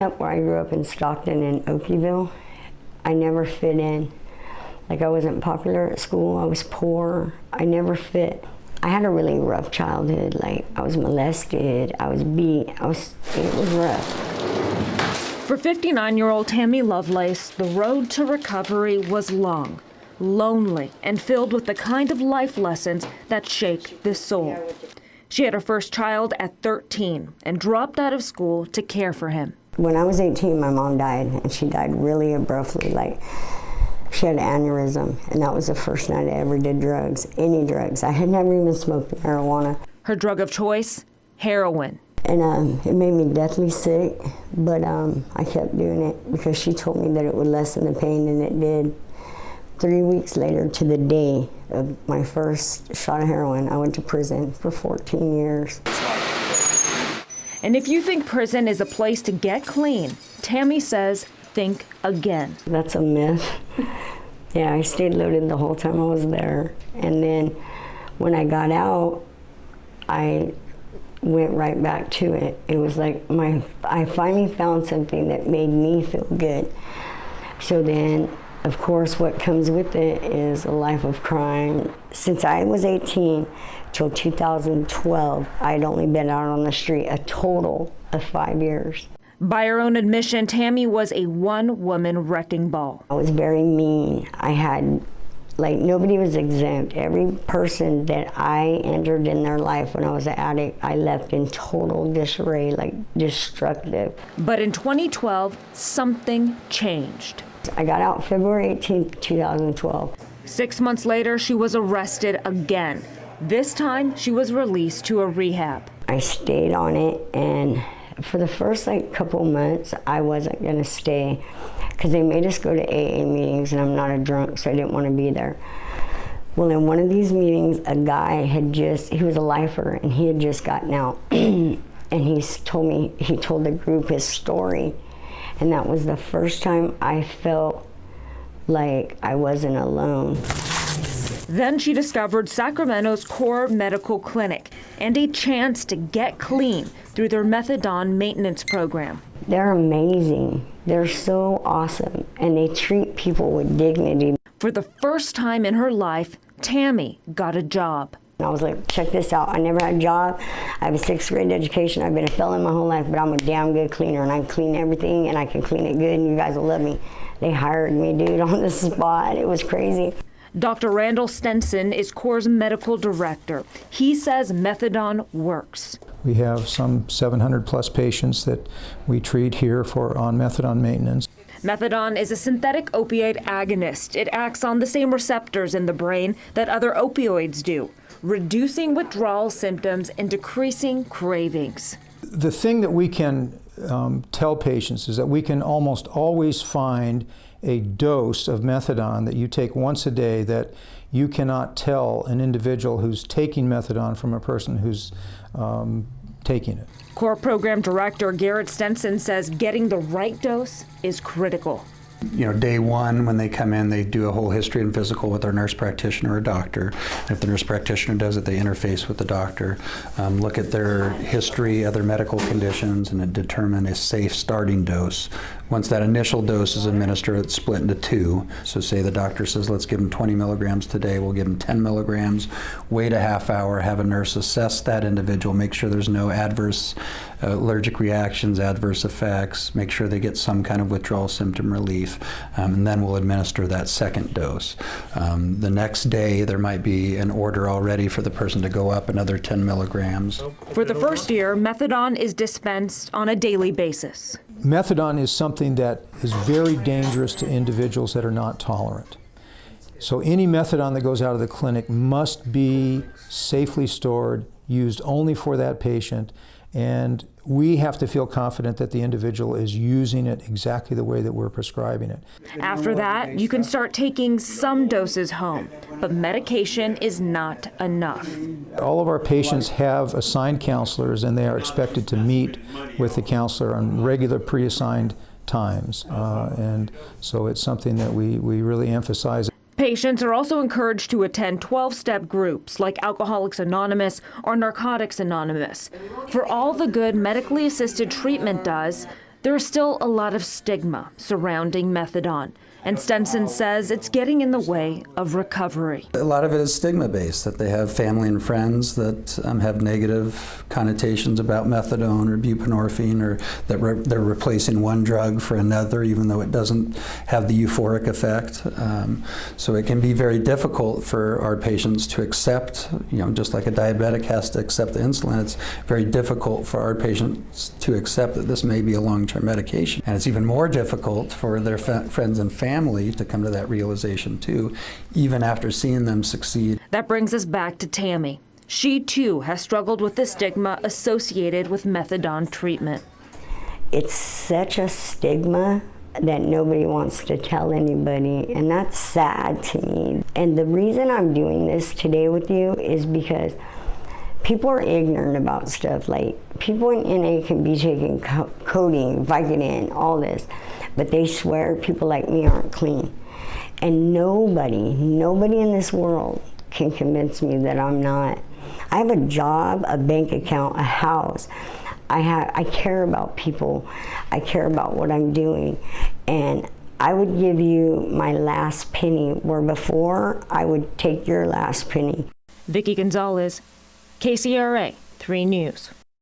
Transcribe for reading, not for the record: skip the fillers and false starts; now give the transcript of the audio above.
Where I grew up in Stockton and Okieville, I never fit in. Like, I wasn't popular at school, I was poor, I never fit. I had a really rough childhood. Like, I was molested, I was beat, it was rough. For 59-year-old Tammy Lovelace, the road to recovery was long, lonely, and filled with the kind of life lessons that shake the soul. She had her first child at 13 and dropped out of school to care for him. When I was 18, my mom died, and she died really abruptly. Like, she had an aneurysm, and that was the first night I ever did drugs, any drugs. I had never even smoked marijuana. Her drug of choice, heroin. And it made me deathly sick, but I kept doing it because she told me that it would lessen the pain, and it did. 3 weeks later, to the day of my first shot of heroin, I went to prison for 14 years. And if you think prison is a place to get clean, Tammy says, think again. That's a myth. Yeah, I stayed loaded the whole time I was there. And then when I got out, I went right back to it. It was like I finally found something that made me feel good. So then, of course, what comes with it is a life of crime. Since I was 18 till 2012, I'd only been out on the street a total of 5 years. By her own admission, Tammy was a one-woman wrecking ball. I was very mean. I had, like, nobody was exempt. Every person that I entered in their life when I was an addict, I left in total disarray, like destructive. But in 2012, something changed. I got out February 18th, 2012. 6 months later, she was arrested again. This time, she was released to a rehab. I stayed on it, and for the first couple months, I wasn't gonna stay because they made us go to AA meetings, and I'm not a drunk, so I didn't want to be there. Well, in one of these meetings, a guy he was a lifer, and he had just gotten out, and he told the group his story, and that was the first time I felt like I wasn't alone. Then she discovered Sacramento's Core Medical Clinic and a chance to get clean through their methadone maintenance program. They're amazing. They're so awesome, and they treat people with dignity. For the first time in her life, Tammy got a job. I was like, check this out. I never had a job. I have a 6th grade education. I've been a felon my whole life, but I'm a damn good cleaner, and I can clean everything, and I can clean it good, and you guys will love me. They hired me, dude, on the spot. It was crazy. Dr. Randall Stenson is Core's medical director. He says methadone works. We have some 700 plus patients that we treat here on methadone maintenance. Methadone is a synthetic opioid agonist. It acts on the same receptors in the brain that other opioids do, reducing withdrawal symptoms and decreasing cravings. The thing that we can tell patients is that we can almost always find a dose of methadone that you take once a day that you cannot tell an individual who's taking methadone from a person who's taking it. Core Program Director Garrett Stenson says getting the right dose is critical. You know, day one, when they come in, they do a whole history and physical with their nurse practitioner or doctor. If the nurse practitioner does it, they interface with the doctor, look at their history, other medical conditions, and determine a safe starting dose. Once that initial dose is administered, it's split into 2. So say the doctor says, let's give them 20 milligrams today, we'll give them 10 milligrams, wait a half hour, have a nurse assess that individual, make sure there's no adverse allergic reactions, adverse effects, make sure they get some kind of withdrawal symptom relief, and then we'll administer that second dose. The next day, there might be an order already for the person to go up another 10 milligrams. For the first year, methadone is dispensed on a daily basis. Methadone is something that is very dangerous to individuals that are not tolerant. So any methadone that goes out of the clinic must be safely stored, used only for that patient, and we have to feel confident that the individual is using it exactly the way that we're prescribing it. After that, you can start taking some doses home, but medication is not enough. All of our patients have assigned counselors, and they are expected to meet with the counselor on regular pre-assigned times, and so it's something that we really emphasize. Patients are also encouraged to attend 12-step groups like Alcoholics Anonymous or Narcotics Anonymous. For all the good medically assisted treatment does, There is still a lot of stigma surrounding methadone, and Stenson says it's getting in the way of recovery. A lot of it is stigma-based, that they have family and friends that have negative connotations about methadone or buprenorphine, or that they're replacing one drug for another, even though it doesn't have the euphoric effect. So it can be very difficult for our patients to accept, just like a diabetic has to accept the insulin, it's very difficult for our patients to accept that this may be a long-term medication. And it's even more difficult for their friends and family to come to that realization too, even after seeing them succeed. That brings us back to Tammy. She too has struggled with the stigma associated with methadone treatment. It's such a stigma that nobody wants to tell anybody, and that's sad to me. And the reason I'm doing this today with you is because people are ignorant about stuff. Like, people in NA can be taking codeine, Vicodin, all this, but they swear people like me aren't clean. And nobody in this world can convince me that I'm not. I have a job, a bank account, a house. I care about people. I care about what I'm doing. And I would give you my last penny, where before I would take your last penny. Vicki Gonzalez, KCRA 3 News.